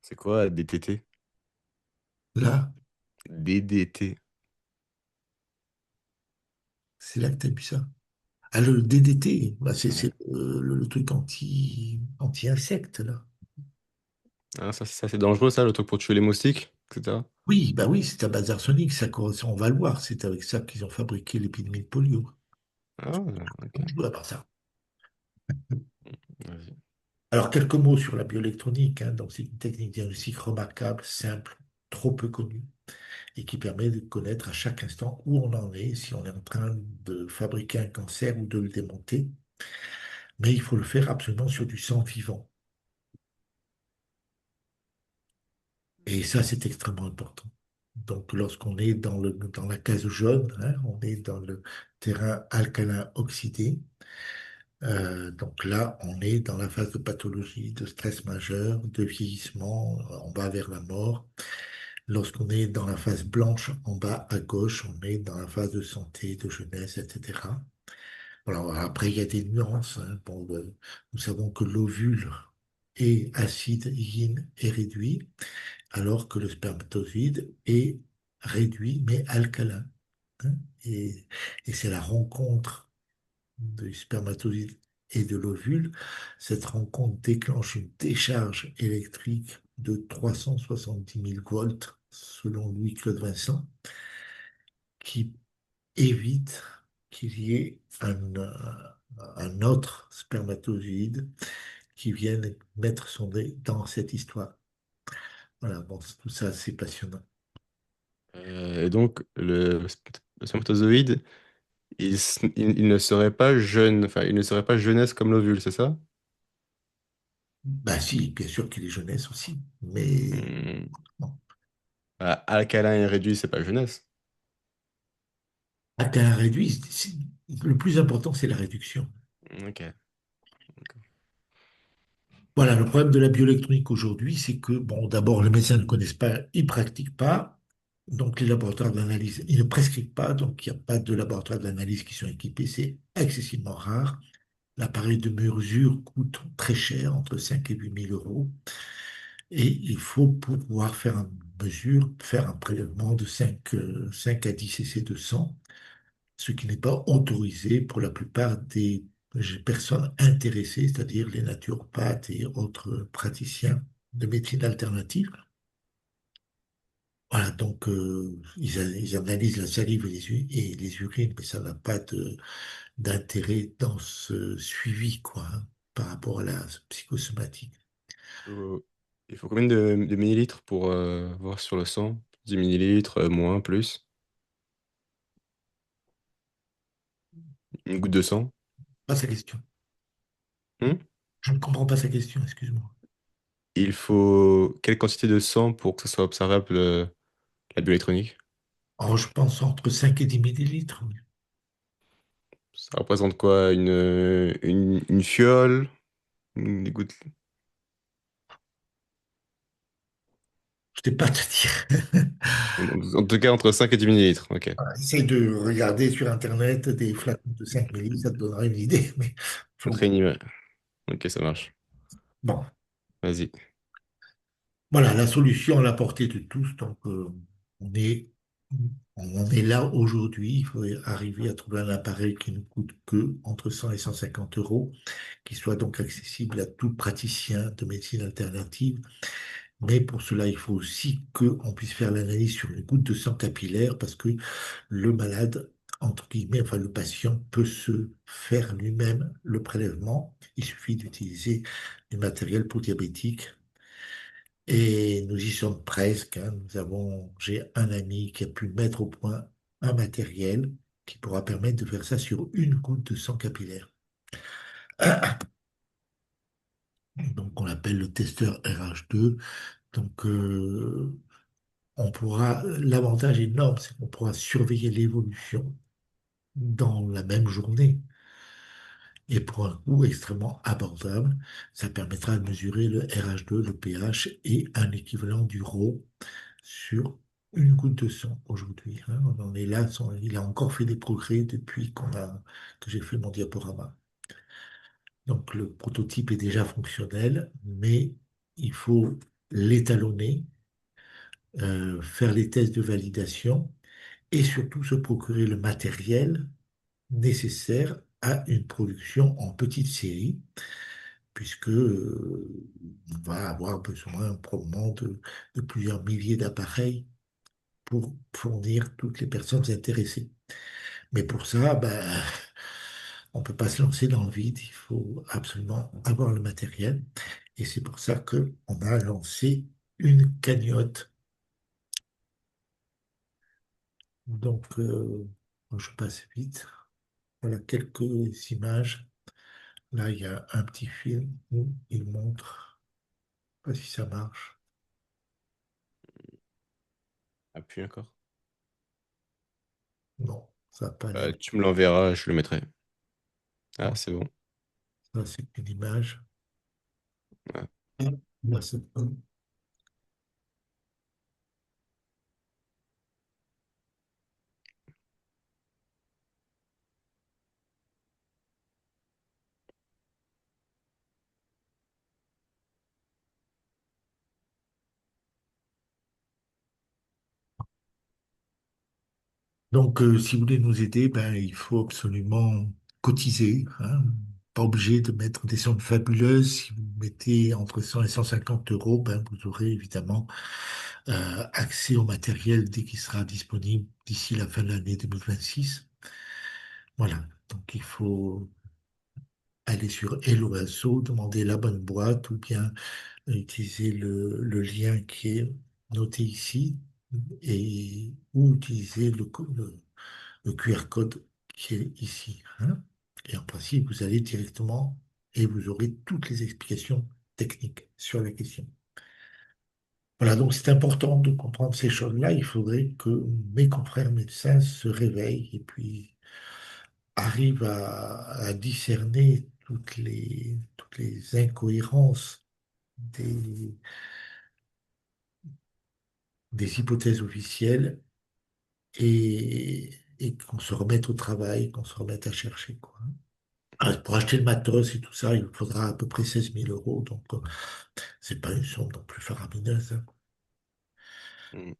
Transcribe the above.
C'est quoi DTT? Là, DDT. c'est là que tu as vu ça. Ah, le DDT, bah, Ouais. c'est le truc anti-insecte, là. Ah, ça c'est dangereux, ça, le truc pour tuer les moustiques, etc. Oui, bah oui, c'est à base arsenic, ça correspond, on va le voir. C'est avec ça qu'ils ont fabriqué l'épidémie de polio. Ah, ok. Je à part ça. Vas-y. Alors, quelques mots sur la bioélectronique, hein. Donc, c'est une technique diagnostique remarquable, simple, trop peu connue, et qui permet de connaître à chaque instant où on en est, si on est en train de fabriquer un cancer ou de le démonter. Mais il faut le faire absolument sur du sang vivant. Et ça, c'est extrêmement important. Donc, lorsqu'on est dans la case jaune, hein, on est dans le terrain alcalin oxydé. Donc là, on est dans la phase de pathologie, de stress majeur, de vieillissement, on va vers la mort. Lorsqu'on est dans la phase blanche, en bas à gauche, on est dans la phase de santé, de jeunesse, etc. Alors après, il y a des nuances, hein. Bon, nous savons que l'ovule est acide, yin et réduit, alors que le spermatozoïde est réduit mais alcalin, hein. Et, et c'est la rencontre du spermatozoïde et de l'ovule. Cette rencontre déclenche une décharge électrique de 370 000 volts, selon Louis-Claude Vincent, qui évite qu'il y ait un autre spermatozoïde qui vienne mettre son nez dans cette histoire. Voilà, bon, tout ça, c'est passionnant. Et donc, le spermatozoïde, il ne serait pas jeune, enfin, il ne serait pas jeunesse comme l'ovule, c'est ça? Ben si, bien sûr qu'il est jeunesse aussi, mais Hmm. bon. Ah, alcalin et réduit, c'est pas jeunesse. À un réduit, le plus important, c'est la réduction. Ok. Voilà, le problème de la bioélectronique aujourd'hui, c'est que, bon, d'abord, les médecins ne connaissent pas, ils pratiquent pas, donc les laboratoires d'analyse, ils ne prescrivent pas, donc il n'y a pas de laboratoires d'analyse qui sont équipés, c'est excessivement rare. L'appareil de mesure coûte très cher, entre 5 et 8 000 euros, et il faut pour pouvoir faire une mesure, faire un prélèvement de 5 à 10 cc de sang, ce qui n'est pas autorisé pour la plupart des personnes intéressées, c'est-à-dire les naturopathes et autres praticiens de médecine alternative. Voilà, donc ils analysent la salive et les urines, mais ça n'a pas d'intérêt dans ce suivi, quoi, hein, par rapport à la psychosomatique. Euh, Il faut combien de millilitres pour voir sur le sang? 10 millilitres, moins, plus? Une goutte de sang? Pas sa question. Hmm. Je ne comprends pas sa question, excuse-moi. Il faut quelle quantité de sang pour que ce soit observable, la bioélectronique? Alors, je pense entre 5 et 10 millilitres. Ça représente quoi? Une fiole? Des gouttes? Je ne sais pas te dire. En tout cas, entre 5 et 10 millilitres. Ok. Essaye de regarder sur Internet des flacons de 5 millilitres, ça te donnera une idée. Mais faut- Très animé. Ok, ça marche. bon, Vas-y. voilà, la solution à la portée de tous. Donc, on est, on en est là aujourd'hui. Il faut arriver à trouver un appareil qui ne coûte que entre 100 et 150 euros, qui soit donc accessible à tout praticien de médecine alternative. Mais pour cela, il faut aussi qu'on puisse faire l'analyse sur une goutte de sang capillaire parce que le malade, entre guillemets, enfin le patient peut se faire lui-même le prélèvement. Il suffit d'utiliser du matériel pour diabétiques. Et nous y sommes presque, hein. J'ai un ami qui a pu mettre au point un matériel qui pourra permettre de faire ça sur une goutte de sang capillaire. Donc on l'appelle le testeur RH2. Donc l'avantage énorme, c'est qu'on pourra surveiller l'évolution dans la même journée. Et pour un coût extrêmement abordable, ça permettra de mesurer le RH2, le pH et un équivalent du Rho sur une goutte de sang aujourd'hui, hein. On en est là, il a encore fait des progrès depuis que j'ai fait mon diaporama. Donc le prototype est déjà fonctionnel, mais il faut l'étalonner, faire les tests de validation et surtout se procurer le matériel nécessaire à une production en petite série, puisque on va avoir besoin probablement de plusieurs milliers d'appareils pour fournir toutes les personnes intéressées. Mais pour ça, ben, on ne peut pas se lancer dans le vide, il faut absolument avoir le matériel. Et c'est pour ça qu'on a lancé une cagnotte. Donc, je passe vite. Voilà quelques images. Là, il y a un petit film où il montre, je sais pas si ça marche. Appuie encore. Non, ça n'a pas l'air. Tu me l'enverras, je le mettrai. Ah, Bon, c'est bon. ça, c'est une image. Ouais. Là, c'est Donc, si vous voulez nous aider, ben, il faut absolument cotiser, hein. Pas obligé de mettre des sommes fabuleuses. Si vous mettez entre 100 et 150 euros, ben, vous aurez évidemment accès au matériel dès qu'il sera disponible d'ici la fin de l'année 2026. Voilà. Donc, il faut aller sur Hello Asso, demander la bonne boîte ou bien utiliser le lien qui est noté ici et ou utiliser le QR code qui est ici, hein. Et en principe, vous allez directement et vous aurez toutes les explications techniques sur la question. Voilà, donc c'est important de comprendre ces choses-là. Il faudrait que mes confrères médecins se réveillent et puis arrivent à discerner toutes les incohérences des, des hypothèses officielles et qu'on se remette au travail, qu'on se remette à chercher, quoi. Ah, pour acheter le matos et tout ça, il faudra à peu près 16 000 euros. Donc, c'est pas une somme non plus faramineuse, hein. Mm.